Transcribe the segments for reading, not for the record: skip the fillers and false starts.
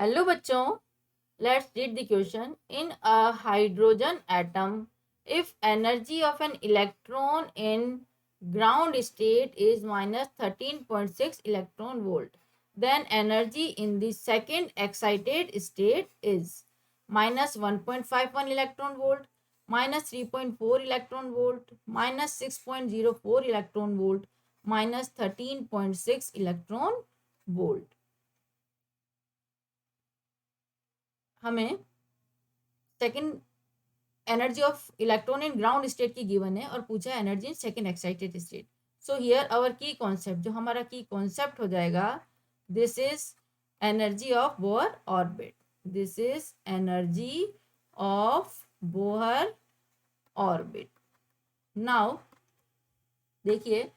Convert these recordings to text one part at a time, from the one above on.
Hello बच्चों, let's read the question. In a hydrogen atom, if energy of an electron in ground state is minus 13.6 electron volt, then energy in the second excited state is minus 1.51 electron volt, minus 3.4 electron volt, minus 6.04 electron volt, minus 13.6 electron volt. हमें second energy of electron in ground state की given है और पूछा है energy in second excited state. So here our key concept, जो हमारा key concept हो जाएगा, this is energy of Bohr orbit. This is energy of Bohr orbit. Now देखिए,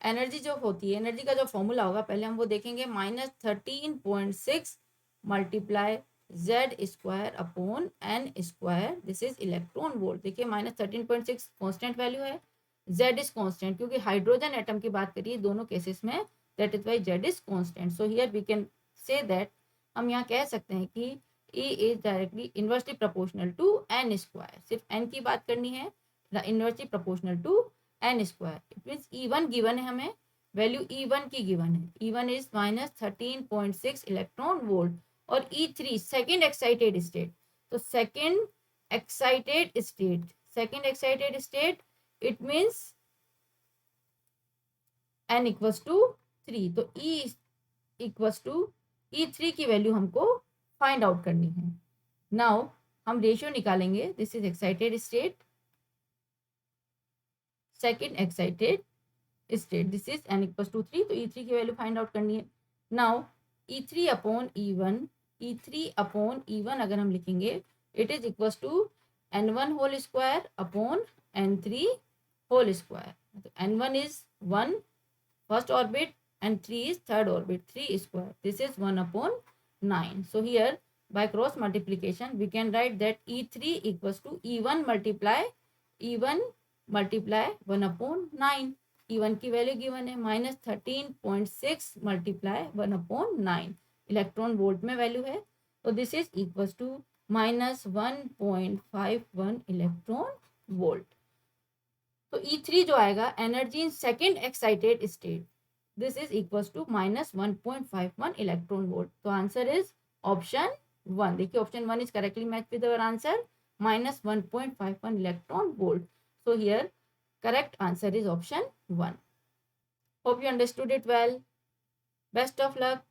एनर्जी जो होती है, एनर्जी का जो फॉर्मूला होगा पहले हम वो देखेंगे. -13.6 multiply Z square upon n square, this is electron volt. देखिए -13.6 कॉन्स्टेंट वैल्यू है, जेड इज कॉन्स्टेंट, क्योंकि हाइड्रोजन एटम की बात करिए दोनों केसेस में, that is why Z is constant. So here we can say that, हम यहाँ कह सकते हैं कि E is directly inversely proportional to n square. सिर्फ एन की बात करनी है, inversely proportional to n square. It means E1 given है, हमें वैल्यू E1 की गिवन है. E1 is -13.6 electron volt. और E3 सेकेंड एक्साइटेड स्टेट. तो second excited state it means n equals to 3. तो E इक्वल्स टू E3 की value हमको find out करनी है. नाउ हम रेशियो निकालेंगे. This is excited state, second excited state, this is n equals to 3. तो E3 की वैल्यू फाइंड आउट करनी है. Now E3 upon E1, E3 upon E1 अगर हम लिखेंगे, it is equals to N1 whole square upon N3 whole square. तो N1 is 1 first orbit and 3 is third orbit, 3 square, this is 1 upon 9. So here by cross multiplication we can write that E3 equals to E1 multiply 1 upon 9. E1 की value given है -13.6 multiply 1 upon 9, electron volt में value है. तो this is equals to -1.51 electron volt. तो E3 जो आएगा, energy in second excited state, this is equals to -1.51 electron volt. तो answer is option 1. देखिए option 1 is correctly match with our answer, -1.51 electron volt. So here correct answer is option 1. Hope you understood it well. Best of luck.